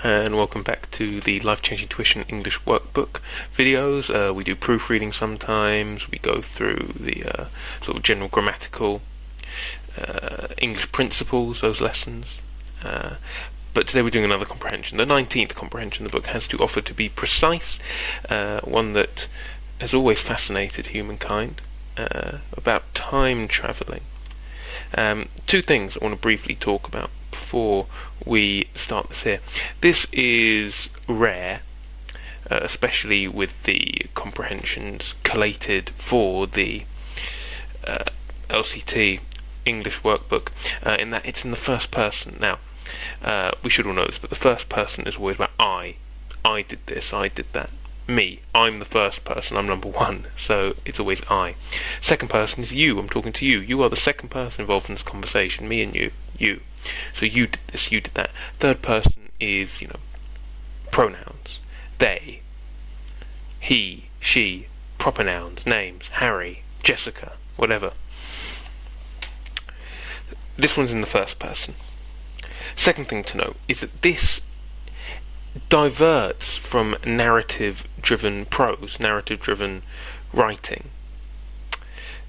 and welcome back to the Life-Changing Tuition English Workbook videos. We do proofreading sometimes, we go through the sort of general grammatical English principles, those lessons. But today we're doing another comprehension, the 19th comprehension the book has to offer, to be precise, one that has always fascinated humankind, about time travelling. Two things I want to briefly talk about before we start this here. This is rare, especially with the comprehensions collated for the LCT English workbook, in that it's in the first person. Now, we should all know this, but the first person is always about I. I did this, I did that. Me, I'm the first person, I'm number one, so it's always I. Second person is you, I'm talking to you. You are the second person involved in this conversation, me and you. So you did this, you did that. Third person is, pronouns. They, he, she, proper nouns, names, Harry, Jessica, whatever. This one's in the first person. Second thing to note is that this diverts from narrative-driven prose, narrative-driven writing.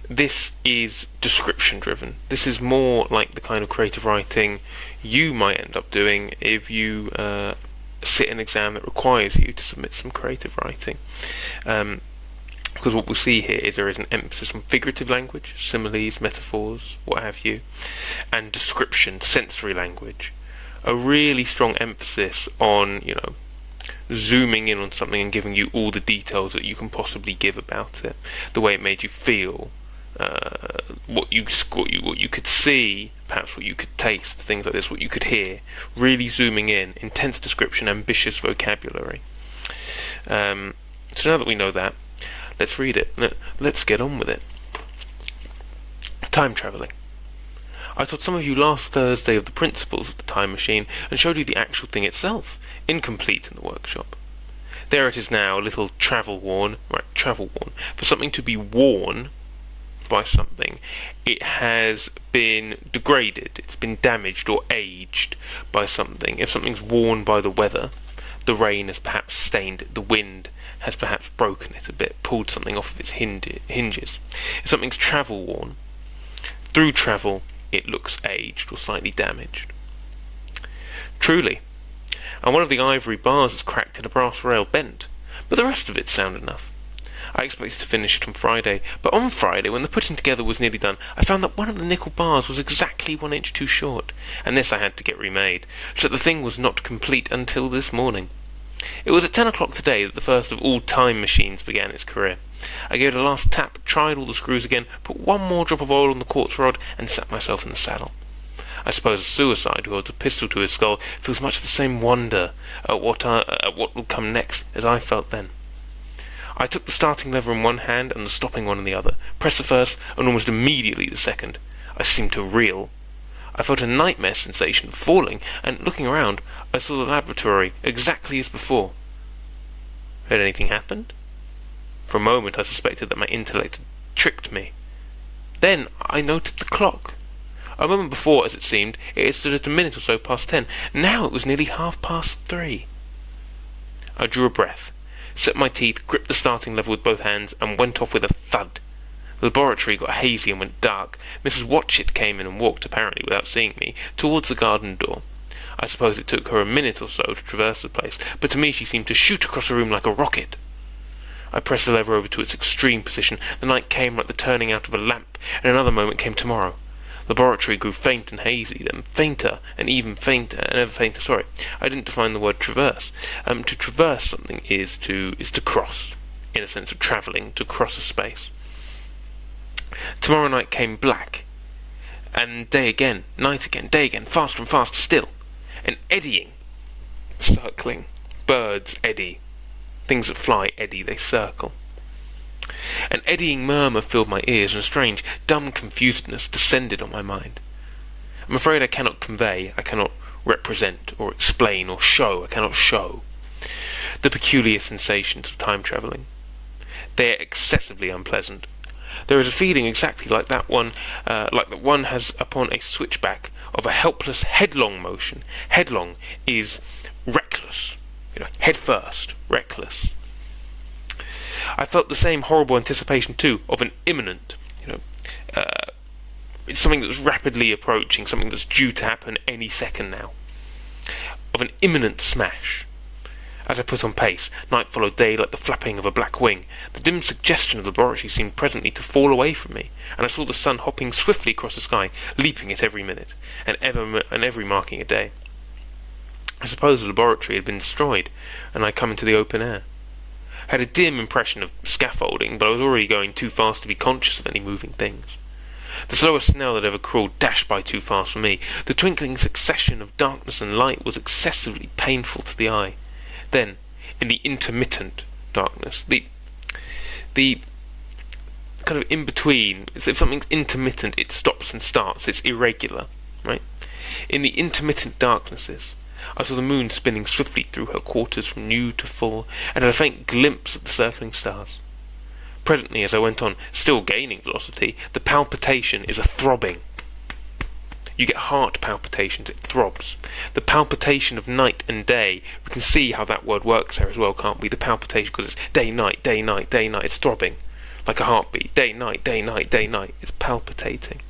This is description-driven. This is more like the kind of creative writing you might end up doing if you sit an exam that requires you to submit some creative writing. Because what we'll see here is there is an emphasis on figurative language, similes, metaphors, what have you, and description, sensory language. A really strong emphasis on, zooming in on something and giving you all the details that you can possibly give about it, the way it made you feel, what you could see, perhaps what you could taste, things like this, what you could hear. Really zooming in, intense description, ambitious vocabulary. So now that we know that, let's read it. Let's get on with it. Time travelling. I taught some of you last Thursday of the principles of the time machine and showed you the actual thing itself, incomplete in the workshop. There it is now, a little travel worn. For something to be worn by something, it has been degraded, it's been damaged or aged by something. If something's worn by the weather, the rain has perhaps stained it, the wind has perhaps broken it a bit, pulled something off of its hinges. If something's travel worn, through travel, it looks aged or slightly damaged. Truly. And one of the ivory bars is cracked and a brass rail bent, but the rest of it's sound enough. I expected to finish it on Friday, but on Friday, when the putting together was nearly done, I found that one of the nickel bars was exactly 1 inch too short, and this I had to get remade, so that the thing was not complete until this morning. It was at 10 o'clock today that the first of all time machines began its career. I gave it a last tap, tried all the screws again, put one more drop of oil on the quartz rod, and sat myself in the saddle. I suppose a suicide who holds a pistol to his skull feels much the same wonder at what will come next as I felt then. I took the starting lever in one hand and the stopping one in the other, pressed the first and almost immediately the second. I seemed to reel. I felt a nightmare sensation of falling, and looking around, I saw the laboratory exactly as before. Had anything happened? For a moment I suspected that my intellect had tricked me. Then I noted the clock. A moment before, as it seemed, it had stood at a minute or so past 10. Now it was nearly 3:30. I drew a breath, set my teeth, gripped the starting lever with both hands, and went off with a thud. The laboratory got hazy and went dark. Mrs. Watchett came in and walked, apparently without seeing me, towards the garden door. I suppose it took her a minute or so to traverse the place, but to me she seemed to shoot across the room like a rocket. I pressed the lever over to its extreme position. The night came like the turning out of a lamp, and another moment came tomorrow. The laboratory grew faint and hazy, then fainter, and even fainter, and ever fainter. I didn't define the word traverse. To traverse something is to cross, in a sense of travelling, to cross a space. Tomorrow night came black, and day again, night again, day again, faster and faster still. An eddying, circling. Birds eddy. Things that fly eddy, they circle. An eddying murmur filled my ears, and a strange, dumb confusedness descended on my mind. I'm afraid I cannot convey, I cannot represent, or explain, or show, I cannot show the peculiar sensations of time travelling. They are excessively unpleasant. There is a feeling exactly like that one has upon a switchback of a helpless headlong motion. Headlong is reckless, head first, reckless. I felt the same horrible anticipation too of an imminent, it's something that's rapidly approaching, something that's due to happen any second now, of an imminent smash. As I put on pace, night followed day like the flapping of a black wing. The dim suggestion of the laboratory seemed presently to fall away from me, and I saw the sun hopping swiftly across the sky, leaping at every minute, and every marking a day. I suppose the laboratory had been destroyed, and I had come into the open air. I had a dim impression of scaffolding, but I was already going too fast to be conscious of any moving things. The slowest snail that ever crawled dashed by too fast for me. The twinkling succession of darkness and light was excessively painful to the eye. Then, in the intermittent darkness, the kind of in between, if something's intermittent, it stops and starts, it's irregular, right? In the intermittent darknesses, I saw the moon spinning swiftly through her quarters from new to full, and had a faint glimpse of the circling stars. Presently, as I went on, still gaining velocity, the palpitation is a throbbing. You get heart palpitations, it throbs. The palpitation of night and day, we can see how that word works there as well, can't we? The palpitation, because it's day, night, day, night, day, night. It's throbbing, like a heartbeat. Day, night, day, night, day, night. It's palpitating.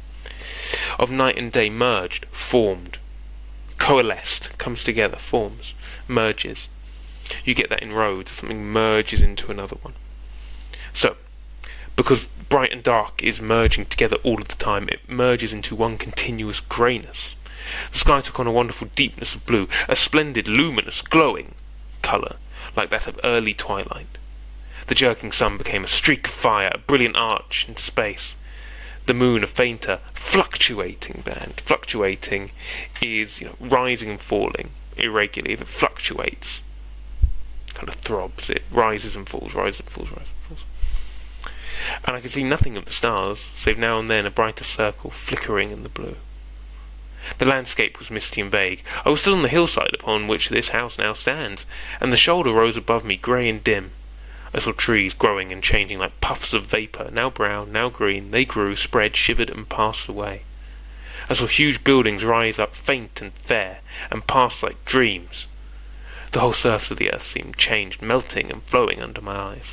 Of night and day merged, formed, coalesced, comes together, forms, merges. You get that in roads, something merges into another one. So, because bright and dark is merging together all of the time, it merges into one continuous greyness. The sky took on a wonderful deepness of blue, a splendid, luminous, glowing colour, like that of early twilight. The jerking sun became a streak of fire, a brilliant arch in space. The moon a fainter, fluctuating band. Fluctuating is, rising and falling irregularly. If it fluctuates, kind of throbs, it rises and falls, rises and falls, rises and falls. And I could see nothing of the stars, save now and then a brighter circle flickering in the blue. The landscape was misty and vague. I was still on the hillside upon which this house now stands, and the shoulder rose above me grey and dim. I saw trees growing and changing like puffs of vapour, now brown, now green. They grew, spread, shivered, and passed away. I saw huge buildings rise up faint and fair, and pass like dreams. The whole surface of the earth seemed changed, melting and flowing under my eyes.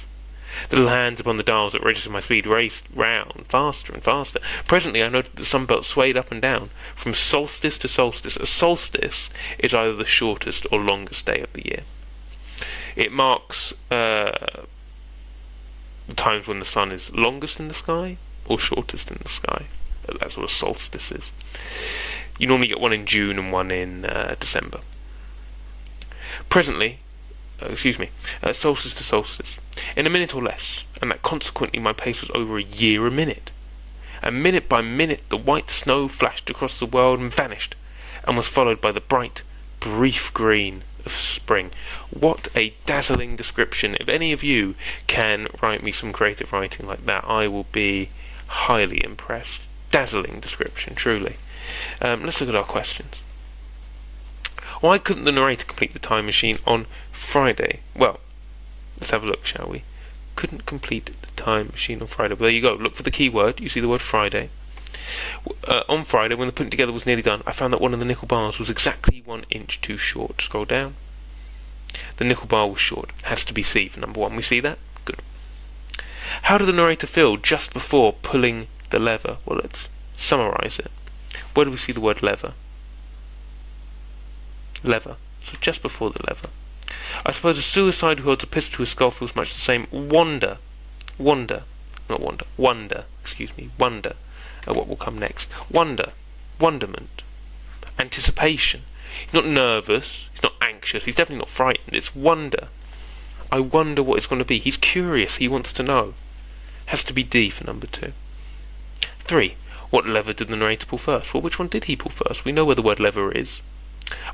The little hands upon the dials that registered my speed raced round, faster and faster. Presently I noted the sunbelt swayed up and down, from solstice to solstice. A solstice is either the shortest or longest day of the year. It marks the times when the sun is longest in the sky or shortest in the sky. That's what a solstice is. You normally get one in June and one in December. Presently, solstice to solstice, in a minute or less, and that consequently my pace was over a year a minute. And minute by minute the white snow flashed across the world and vanished, and was followed by the bright, brief green of spring. What a dazzling description. If any of you can write me some creative writing like that, I will be highly impressed. Dazzling description, truly. Let's look at our questions. Why couldn't the narrator complete the time machine on Friday? Well, let's have a look, shall we? Couldn't complete the time machine on Friday. Well, there you go. Look for the key word. You see the word Friday. On Friday, when the putting together was nearly done, I found that one of the nickel bars was exactly 1 inch too short. Scroll down. The nickel bar was short. Has to be C for number 1. We see that? Good. How did the narrator feel just before pulling the lever? Well, let's summarise it. Where do we see the word lever? Lever. So just before the lever. I suppose a suicide who holds a pistol to his skull feels much the same. Wonder at what will come next. Wonderment, anticipation. He's not nervous, he's not anxious, he's definitely not frightened. It's wonder. I wonder what it's going to be. He's curious, he wants to know. Has to be D for number 2. 3. What lever did the narrator pull first? Well, which one did he pull first? We know where the word lever is.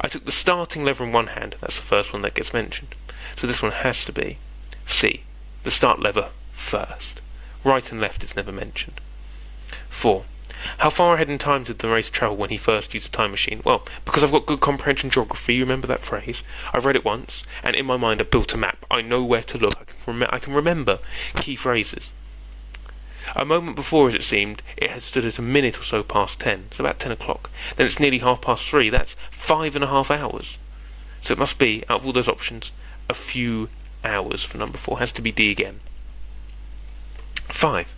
I took the starting lever in one hand. That's the first one that gets mentioned. So this one has to be C. The start lever first. Right and left is never mentioned. 4. How far ahead in time did the narrator travel when he first used the time machine? Well, because I've got good comprehension geography, you remember that phrase? I've read it once, and in my mind I built a map. I know where to look. I can remember key phrases. A moment before, as it seemed, it had stood at a minute or so past 10, so about 10 o'clock. Then it's nearly 3:30. That's 5.5 hours. So it must be, out of all those options, a few hours for number 4. Has to be D again. 5.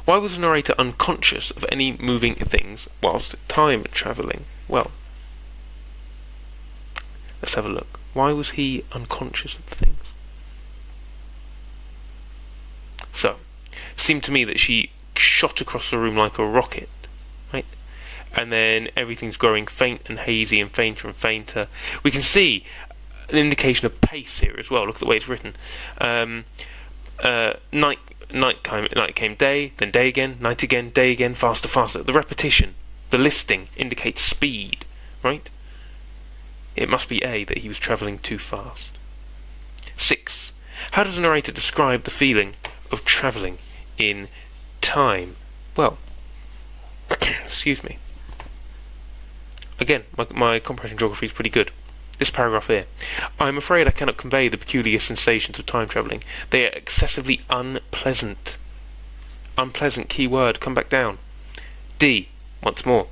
Why was the narrator unconscious of any moving things whilst time travelling? Well, let's have a look. Why was he unconscious of things? So, it seemed to me that she shot across the room like a rocket, right? And then everything's growing faint and hazy and fainter and fainter. We can see an indication of pace here as well. Look at the way it's written. Night came, day, then day again, night again, day again, faster, faster. The repetition, the listing indicates speed, right? It must be A, that he was travelling too fast. 6. How does the narrator describe the feeling of travelling in time? Well, excuse me. Again, my comprehension geography is pretty good. This paragraph here. I am afraid I cannot convey the peculiar sensations of time travelling. They are excessively unpleasant. Unpleasant, key word, come back down. D, once more.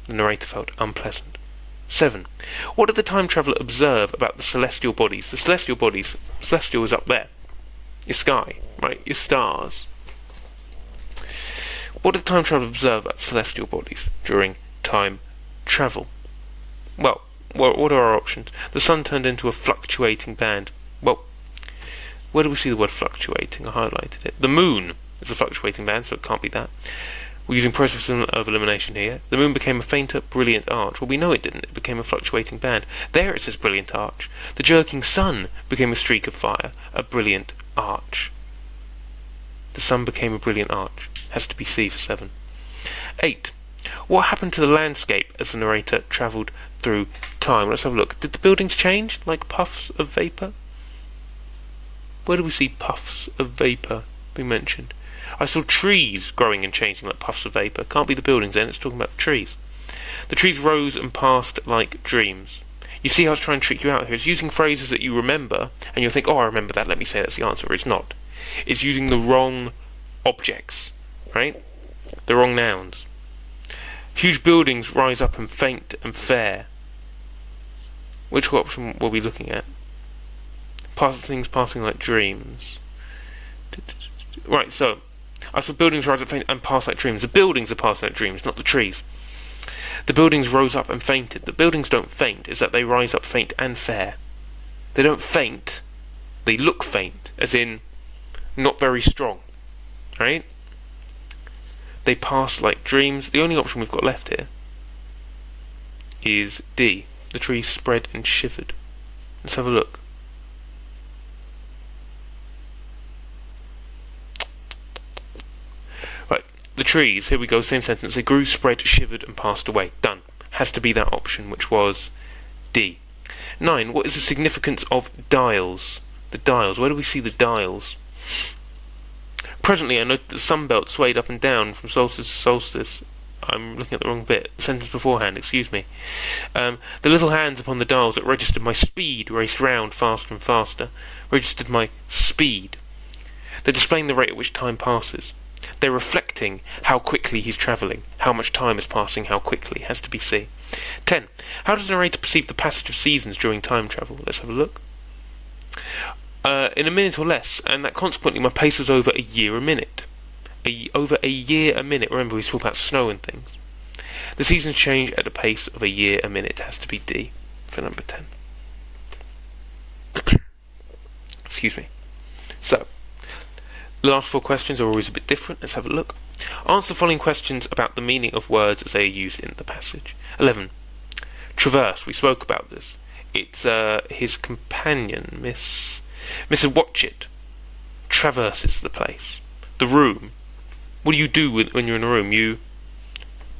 The narrator felt unpleasant. 7. What did the time traveller observe about the celestial bodies? The celestial bodies, celestial is up there. Your sky, right? Your stars. What did the time traveller observe about celestial bodies during time travel? Well, what are our options? The sun turned into a fluctuating band. Well, where do we see the word fluctuating? I highlighted it. The moon is a fluctuating band, so it can't be that. We're using process of elimination here. The moon became a fainter, brilliant arch. Well, we know it didn't. It became a fluctuating band. There it says brilliant arch. The jerking sun became a streak of fire, a brilliant arch. The sun became a brilliant arch. Has to be C for 7. 8. What happened to the landscape as the narrator travelled through time? Let's have a look. Did the buildings change, like puffs of vapour? Where do we see puffs of vapour being mentioned? I saw trees growing and changing like puffs of vapour. Can't be the buildings then, it's talking about the trees. The trees rose and passed like dreams. You see how it's trying to trick you out here? It's using phrases that you remember, and you'll think, oh, I remember that, let me say that's the answer. It's not. It's using the wrong objects, right? The wrong nouns. Huge buildings rise up and faint and fair. Which option were we looking at? Things passing like dreams. Right, so I saw buildings rise up faint and pass like dreams. The buildings are passing like dreams, not the trees. The buildings rose up and fainted. The buildings don't faint, is that they rise up faint and fair. They don't faint, they look faint, as in not very strong. Right? They pass like dreams. The only option we've got left here is D. The trees spread and shivered. Let's have a look. Right, the trees, here we go, same sentence. They grew, spread, shivered and passed away. Done. Has to be that option, which was D. 9. What is the significance of dials? The dials. Where do we see the dials? Presently, I noted that the sunbelt swayed up and down from solstice to solstice. I'm looking at the wrong bit. The sentence beforehand, excuse me. The little hands upon the dials that registered my speed raced round faster and faster. Registered my speed. They're displaying the rate at which time passes. They're reflecting how quickly he's travelling. How much time is passing, how quickly. Has to be C. 10. How does the narrator perceive the passage of seasons during time travel? Let's have a look. In a minute or less, and that consequently my pace was over a year a minute. Over a year a minute. Remember, we talk about snow and things. The seasons change at a pace of a year a minute. It has to be D for number 10. Excuse me. So, the last 4 questions are always a bit different. Let's have a look. Answer the following questions about the meaning of words as they are used in the passage. 11. Traverse. We spoke about this. It's his companion, Mr. Watchett, traverses the place. The room. What do you do when you're in a room? You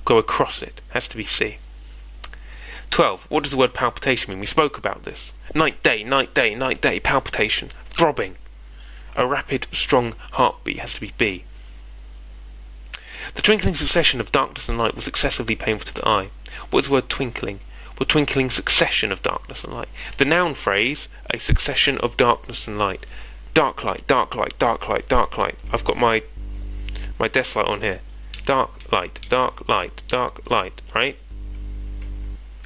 go across it. Has to be C. 12. What does the word palpitation mean? We spoke about this. Night, day, night, day, night, day. Palpitation. Throbbing. A rapid, strong heartbeat. Has to be B. The twinkling succession of darkness and light was excessively painful to the eye. What is the word twinkling? Well, twinkling succession of darkness and light. The noun phrase, a succession of darkness and light. Dark light, dark light, dark light, dark light. I've got my My desk light on here. Dark light, dark light, dark light, right?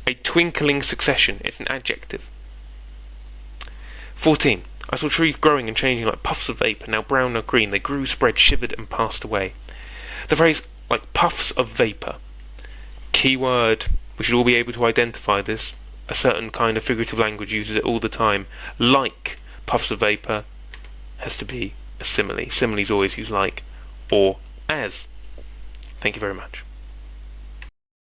A twinkling succession. It's an adjective. 14. I saw trees growing and changing like puffs of vapour, now brown, now green. They grew, spread, shivered, and passed away. The phrase, like puffs of vapour. Keyword. We should all be able to identify this. A certain kind of figurative language uses it all the time. Like puffs of vapour has to be a simile. Similes always use like or as. Thank you very much.